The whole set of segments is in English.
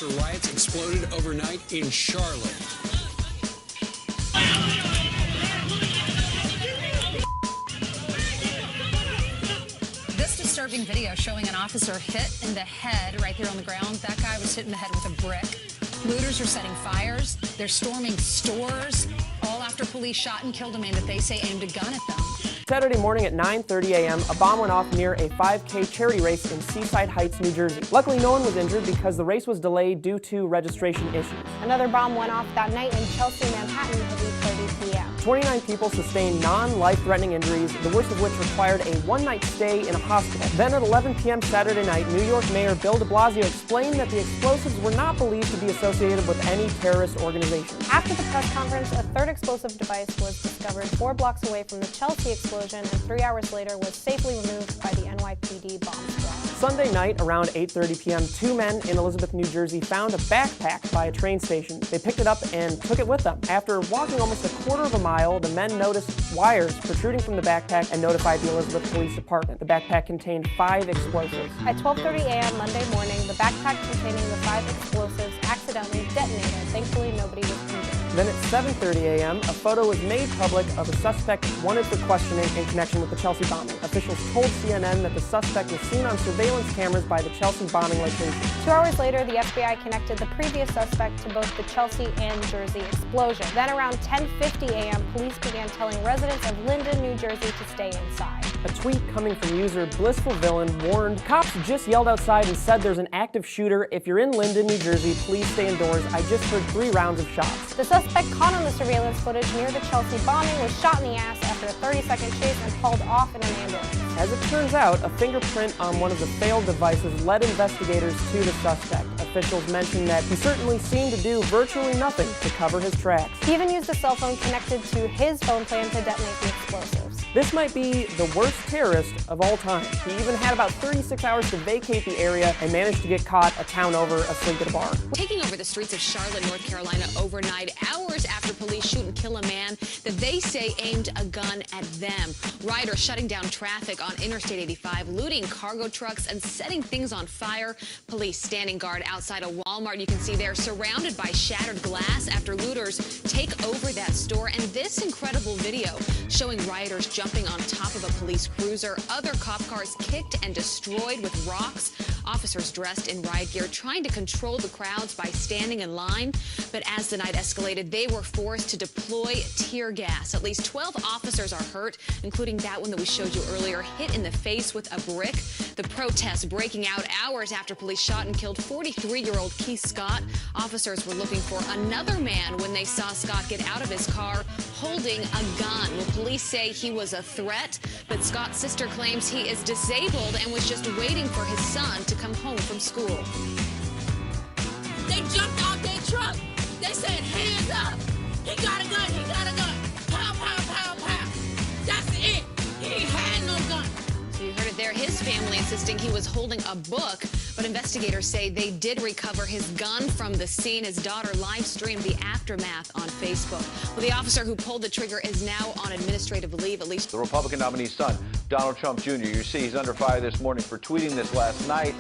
after riots exploded overnight in Charlotte. This disturbing video showing an officer hit in the head right there on the ground. That guy was hit in the head with a brick. Looters are setting fires. They're storming stores, all after police shot and killed a man that they say aimed a gun at them. Saturday morning at 9:30 a.m., a bomb went off near a 5K charity race in Seaside Heights, New Jersey. Luckily, no one was injured because the race was delayed due to registration issues. Another bomb went off that night in Chelsea, Manhattan at 8:30 p.m. 29 people sustained non-life-threatening injuries, the worst of which required a one-night stay in a hospital. Then at 11 p.m. Saturday night, New York Mayor Bill de Blasio explained that the explosives were not believed to be associated with any terrorist organization. After the press conference, a third explosive device was discovered 4 blocks away from the Chelsea explosion and 3 hours later was safely removed by the NYPD bomb squad. Sunday night, around 8:30 p.m., 2 men in Elizabeth, New Jersey found a backpack by a train station. They picked it up and took it with them. After walking almost a quarter of a mile, the men noticed wires protruding from the backpack and notified the Elizabeth Police Department. The backpack contained 5 explosives. At 12:30 a.m. Monday morning, the backpack containing the 5 explosives accidentally detonated. Thankfully, nobody was injured. Then at 7:30 a.m., a photo was made public of a suspect wanted for questioning in connection with the Chelsea bombing. Officials told CNN that the suspect was seen on surveillance cameras by the Chelsea bombing location. 2 hours later, the FBI connected the previous suspect to both the Chelsea and Jersey explosion. Then around 10:50 a.m., police began telling residents of Linden, New Jersey to stay inside. A tweet coming from user Blissful Villain warned, "Cops just yelled outside and said there's an active shooter. If you're in Linden, New Jersey, please stay indoors. I just heard 3 rounds of shots." The suspect caught on the surveillance footage near the Chelsea bombing was shot in the ass after a 30-second chase and hauled off in an ambulance. As it turns out, a fingerprint on one of the failed devices led investigators to the suspect. Officials mentioned that he certainly seemed to do virtually nothing to cover his tracks. He even used a cell phone connected to his phone plan to detonate the explosives. This might be the worst terrorist of all time. He even had about 36 hours to vacate the area and managed to get caught a town over asleep at a bar. Taking over the streets of Charlotte, North Carolina overnight, hours after police shoot and kill a man that they say aimed a gun at them. Rioters shutting down traffic on Interstate 85, looting cargo trucks and setting things on fire. Police standing guard outside a Walmart. You can see they're surrounded by shattered glass after looters take over that store. And this incredible video showing rioters jumping on top of a police cruiser, other cop cars kicked and destroyed with rocks, officers dressed in riot gear trying to control the crowds by standing in line. But as the night escalated, they were forced to deploy tear gas. At least 12 officers are hurt, including that one that we showed you earlier, hit in the face with a brick. The protests breaking out hours after police shot and killed 43-year-old Keith Scott. Officers were looking for another man when they saw Scott get out of his car holding a gun. Well, police say he was a threat, but Scott's sister claims he is disabled and was just waiting for his son to come home from school. They jumped off their truck. They said, hands up. He got a gun. He got a gun. Pow, pow, pow, pow. That's it. He had no gun. So you heard it there. His family insisting he was holding a book, but investigators say they did recover his gun from the scene. His daughter live streamed the aftermath on Facebook. Well, the officer who pulled the trigger is now on administrative leave, at least. The Republican nominee's son, Donald Trump Jr., you see he's under fire this morning for tweeting this last night.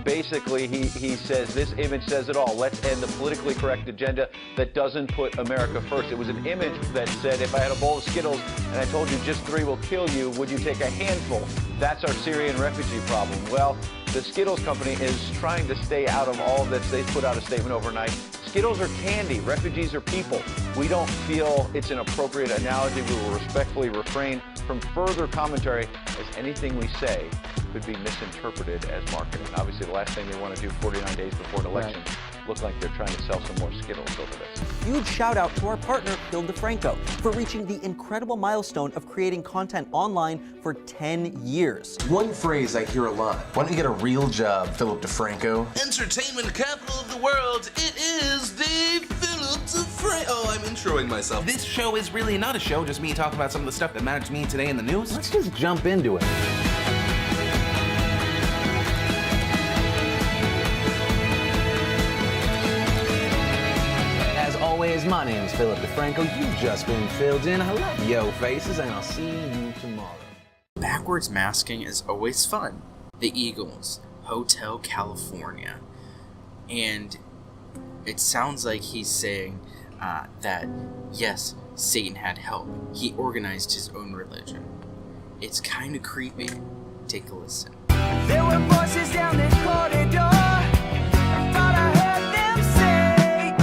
Basically, he says this image says it all. Let's end the politically correct agenda that doesn't put America first. It was an image that said, if I had a bowl of Skittles and I told you just 3 will kill you, would you take a handful? That's our Syrian refugee problem. Well, the Skittles company is trying to stay out of all of this. They put out a statement overnight. Skittles are candy. Refugees are people. We don't feel it's an appropriate analogy. We will respectfully refrain from further commentary, as anything we say could be misinterpreted as marketing. Obviously, the last thing they want to do 49 days before an election look like they're trying to sell some more Skittles over this. Huge shout out to our partner, Phil DeFranco, for reaching the incredible milestone of creating content online for 10 years. One phrase I hear a lot: why don't you get a real job, Philip DeFranco? Entertainment capital of the world, it is the Philip DeFranco. Oh, I'm introing myself. This show is really not a show, just me talking about some of the stuff that matters to me today in the news. Let's just jump into it. Always, my name's Philip DeFranco. You've just been filled in. I love yo faces, and I'll see you tomorrow. Backwards masking is always fun. The Eagles, Hotel California. And It sounds like he's saying that, yes, Satan had help. He organized his own religion. It's kind of creepy. Take a listen. There were voices down this corridor. I thought I heard them say,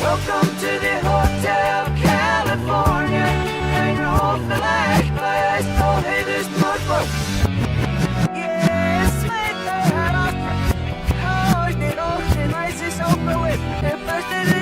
welcome to the Hotel California. Hang off the light, but oh, hey, there's blood flow. Yes, with the hat off. Oh, they don't realize it's over with. At first it